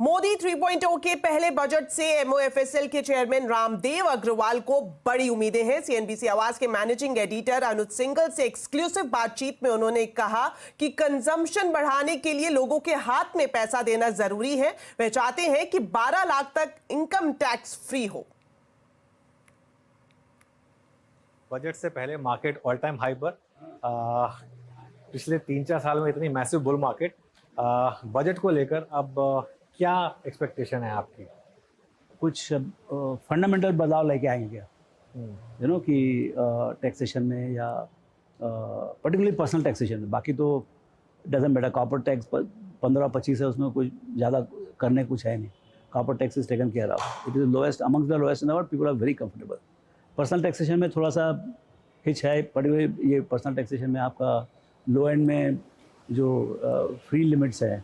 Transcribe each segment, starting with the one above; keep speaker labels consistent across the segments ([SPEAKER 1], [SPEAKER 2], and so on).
[SPEAKER 1] मोदी 3.0 के पहले बजट से एमओएफएसएल के चेयरमैन रामदेव अग्रवाल को बड़ी उम्मीदें हैं। सीएनबीसी आवाज के मैनेजिंग एडिटर अनुज सिंघल से एक्सक्लूसिव बातचीत में उन्होंने कहा कि कंजम्पशन बढ़ाने के लिए लोगों के हाथ में पैसा देना जरूरी है। वे चाहते हैं कि 12 लाख तक इनकम टैक्स फ्री हो।
[SPEAKER 2] बजट से पहले मार्केट ऑल टाइम हाई पर, पिछले 3-4 साल में इतनी मैसिव बुल मार्केट, बजट को लेकर अब क्या एक्सपेक्टेशन है आपकी?
[SPEAKER 3] कुछ फंडामेंटल बदलाव लेके आएंगे क्या कि टैक्सेशन में या पर्टिकुलरली पर्सनल टैक्सेशन में? बाकी तो डजंट मैटर, कॉर्पोरेट टैक्स 15-25 है, उसमें कुछ ज़्यादा करने कुछ है नहीं। Corporate tax is taken care of, it is lowest amongst the lowest in the world, people are very comfortable. Personal taxation में थोड़ा सा हिच है, पर्टिकुलरली ये पर्सनल टैक्सेशन में आपका लो एंड में जो फ्री लिमिट्स है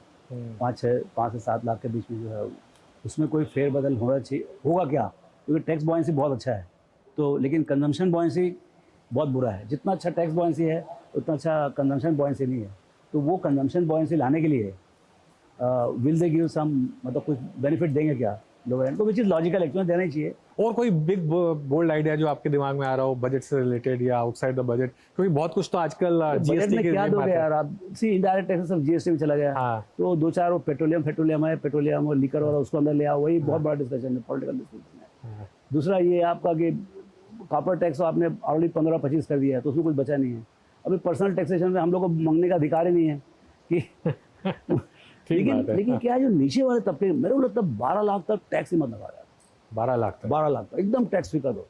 [SPEAKER 3] 5 से 7 लाख के बीच में जो है, उसमें कोई फेरबदल होना चाहिए। होगा क्या? क्योंकि टैक्स बॉयंसी बहुत अच्छा है तो, लेकिन कंजम्पशन बॉयंसी बहुत बुरा है। जितना अच्छा टैक्स बॉयंसी है उतना अच्छा कंजम्पशन बॉयंसी नहीं है। तो वो कंजम्पशन बॉयंसी लाने के लिए विल दे गिव सम, मतलब कुछ बेनिफिट देंगे क्या लोअर एंड को, विच इज़ लॉजिकल, एक्चुअली देना ही चाहिए।
[SPEAKER 2] और कोई बिग बोल्ड आइडिया जो आपके दिमाग में आ रहा हो बजट से रिलेटेड या आउटसाइड द बजट? क्योंकि बहुत कुछ तो आजकल
[SPEAKER 3] जीएसटी में क्या दोगे यार आप? सी इनडायरेक्ट टैक्सेस सब जीएसटी में चला गया।
[SPEAKER 2] हाँ।
[SPEAKER 3] तो 2-4 वो पेट्रोलियम है, पेट्रोलियम और लीकर वाला उसको अंदर ले आओ, वही बहुत बड़ा डिस्कशन है, पॉलिटिकल डिस्कशन है। दूसरा ये आपका कि कॉर्पोरेट टैक्स आपने ऑलरेडी 15-25 कर दिया है तो उसमें कुछ बचा नहीं है। अभी पर्सनल टैक्सेशन में हम लोग को मांगने का अधिकार ही नहीं है कि लेकिन क्या जो नीचे वाले तबके, मेरे को लगता है 12 लाख तक टैक्स ही मत लगा यार।
[SPEAKER 2] 12 लाख तक
[SPEAKER 3] एकदम टैक्स फ्री कर दो।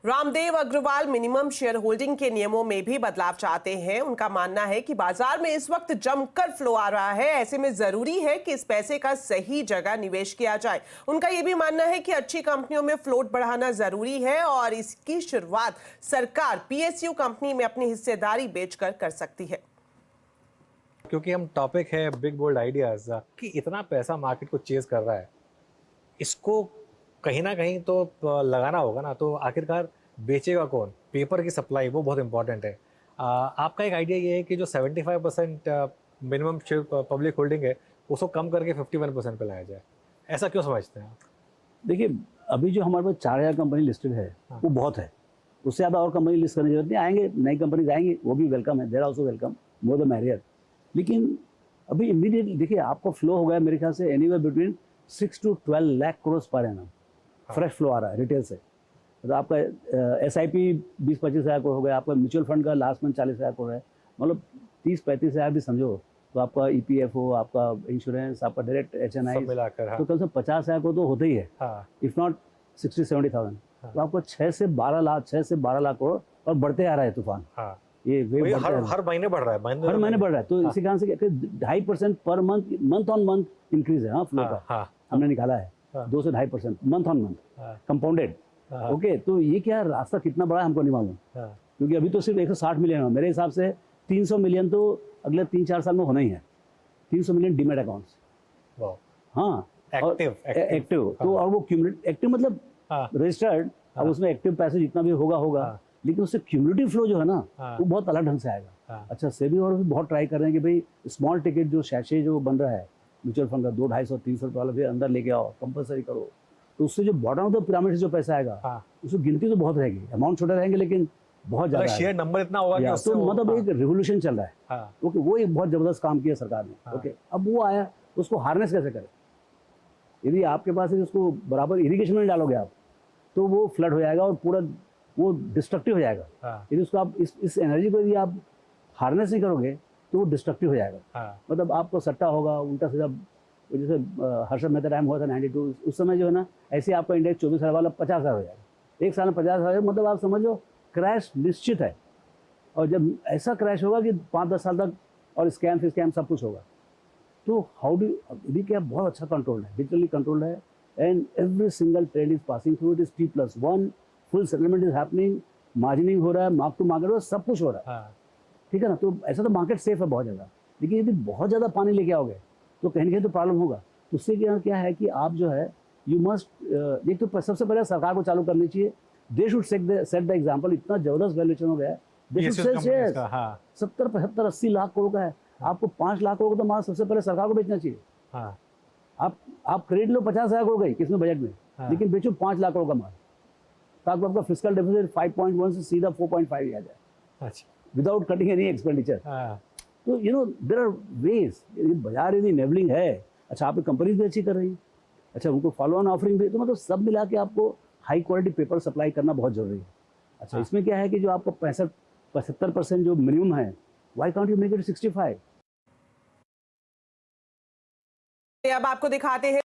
[SPEAKER 1] Ramdev Agrawal minimum share holding के नियमों में भी बदलाव चाहते हैं। उनका मानना है कि बाजार में इस वक्त जमकर फ्लो आ रहा है, ऐसे में जरूरी है कि इस पैसे का सही जगह निवेश किया जाए। उनका यह भी मानना है कि अच्छी कंपनियों में फ्लोट बढ़ाना जरूरी है और इसकी शुरुआत सरकार पीएसयू कंपनी में अपनी हिस्सेदारी बेचकर कर सकती है।
[SPEAKER 2] क्योंकि हम टॉपिक है बिग बोल्ड आइडियाज कि इतना पैसा मार्केट को चेज कर रहा है, इसको कहीं ना कहीं तो लगाना होगा ना। तो आखिरकार बेचेगा कौन? पेपर की सप्लाई वो बहुत इंपॉर्टेंट है। आपका एक आइडिया ये है कि जो 75% मिनिमम पब्लिक होल्डिंग है उसको कम करके 51% पे लाया जाए, ऐसा क्यों समझते हैं?
[SPEAKER 3] देखिए, अभी जो हमारे पास 4000 कंपनी लिस्टेड है वो बहुत है, उससे ज़्यादा और कंपनी लिस्ट करने की जरूरत नहीं। आएंगे नई कंपनीज आएंगी, वो भी वेलकम है, there also welcome, more the merrier. लेकिन अभी इमीडिएटली देखिए आपको फ्लो हो गया मेरे ख्याल से anywhere between 6 to 12 lakh crore per annum fresh flow आ रहा है रिटेल से। तो आपका SIP 20-25 हज़ार करोड़ हो गया, आपका म्यूचुअल फंड का लास्ट मंथ 40 हज़ार करोड़ है, मतलब 30-35 हज़ार भी समझो तो आपका EPFO, आपका इंश्योरेंस, आपका डायरेक्ट HNI
[SPEAKER 2] मिलाकर
[SPEAKER 3] तो कम से कम 50 हज़ार करोड़ तो होते ही है, इफ नॉट 60-70,000। तो आपको 6 से 12 लाख करोड़ और बढ़ते आ रहा है तूफान। ये
[SPEAKER 2] हर महीने बढ़ रहा है,
[SPEAKER 3] हर महीने बढ़ रहा है। तो इसी कारण से 2.5% per month on month increase है फ्लो का। हमने निकाला है 2 से 2.5% month on month compounded. Okay, तो ये क्या रास्ता कितना बड़ा है हमको नहीं मालूम, क्योंकि अभी तो सिर्फ 160 मिलियन है। मेरे हिसाब से 300 मिलियन तो अगले 3-4 साल में होना ही है। 300 मिलियन डीमैट अकाउंट्स, हाँ एक्टिव। तो और वो क्यूमुलेटिव एक्टिव मतलब रजिस्टर्ड, अब उसमें एक्टिव पैसे जितना भी होगा लेकिन उससे क्यूमुलेटिव फ्लो जो है ना वो बहुत अलग ढंग से आएगा। अच्छा, सेबी और भी बहुत ट्राई कर रहे हैं कि भाई स्मॉल टिकट जो शैशे जो बन रहा है म्यूचुअल फंड का 200-250-300 रुपये वाला भी अंदर लेके आओ, कंपलसरी करो, तो उससे जो बॉटम ऑफ द पिरामिड से जो पैसा आएगा उसकी गिनती तो बहुत रहेगी, अमाउंट छोटे रहेंगे लेकिन बहुत ज्यादा शेयर नंबर इतना होगा कि तो मतलब एक रिवोल्यूशन चल रहा है। ओके, वो एक बहुत जबरदस्त काम किया सरकार ने। ओके, अब वो आया, उसको हार्नेस कैसे करें? यदि आपके पास उसको बराबर इरिगेशन में डालोगे आप तो वो फ्लड हो जाएगा और पूरा वो डिस्ट्रक्टिव हो जाएगा। यदि उसको आप इस एनर्जी को यदि आप हार्नेस नहीं करोगे तो वो डिस्ट्रक्टिव हो जाएगा। मतलब आपको सट्टा होगा उल्टा सीधा, जैसे हर्षद मेहता टाइम हुआ था 92, उस समय जो है ना ऐसे आपका इंडेक्स 24 हज़ार वाला 50 हज़ार हो जाएगा, एक साल में 50 हज़ार, मतलब आप समझो क्रैश निश्चित है। और जब ऐसा क्रैश होगा कि 5-10 साल तक और स्कैम सब कुछ होगा। तो हाउ डू, यदि क्या बहुत अच्छा कंट्रोल है, डिजिटली कंट्रोल्ड है, and every single trade is passing through, it is T+1, full settlement is happening, margining हो रहा है, मार्क टू मार्केट सब कुछ हो रहा है। ठीक है ना? तो ऐसा तो मार्केट सेफ है बहुत ज़्यादा। लेकिन यदि बहुत ज़्यादा पानी लेके आओगे तो कहीं ना कहीं तो प्रॉब्लम होगा। तो उससे क्या है कि आप जो है यू मस्ट, एक तो सबसे पहले सरकार को चालू करनी चाहिए, they should set the example. इतना जबरदस्त वैल्यूएशन हो गया है, 70-75-80 लाख करोड़ का है। आपको 5 लाख करोड़ का तो माल सबसे पहले सरकार को बेचना चाहिए।
[SPEAKER 2] हाँ
[SPEAKER 3] आप क्रेडिट लो 50,000 करोड़ का किसमें बजट में,
[SPEAKER 2] हाँ।
[SPEAKER 3] लेकिन बेचो 5 लाख करोड़ का माल, ताकि आपका फिस्कल डेफिसिट 5.1 से सीधा 4.5 आ जाए
[SPEAKER 2] अच्छा
[SPEAKER 3] विदाउट कटिंग एनी एक्सपेंडिचर।
[SPEAKER 2] हाँ
[SPEAKER 3] तो देयर आर वेज, बाजार यदि इनेबलिंग है, अच्छा आपकी कंपनी भी अच्छी कर रही है, अच्छा उनको फॉलो ऑन ऑफरिंग भी, तो मतलब सब मिला के आपको हाई क्वालिटी पेपर सप्लाई करना बहुत जरूरी है। अच्छा
[SPEAKER 2] हाँ।
[SPEAKER 3] इसमें क्या है कि जो आपको 75% जो मिनिमम है, why can't you make it 65?
[SPEAKER 1] अब आपको दिखाते हैं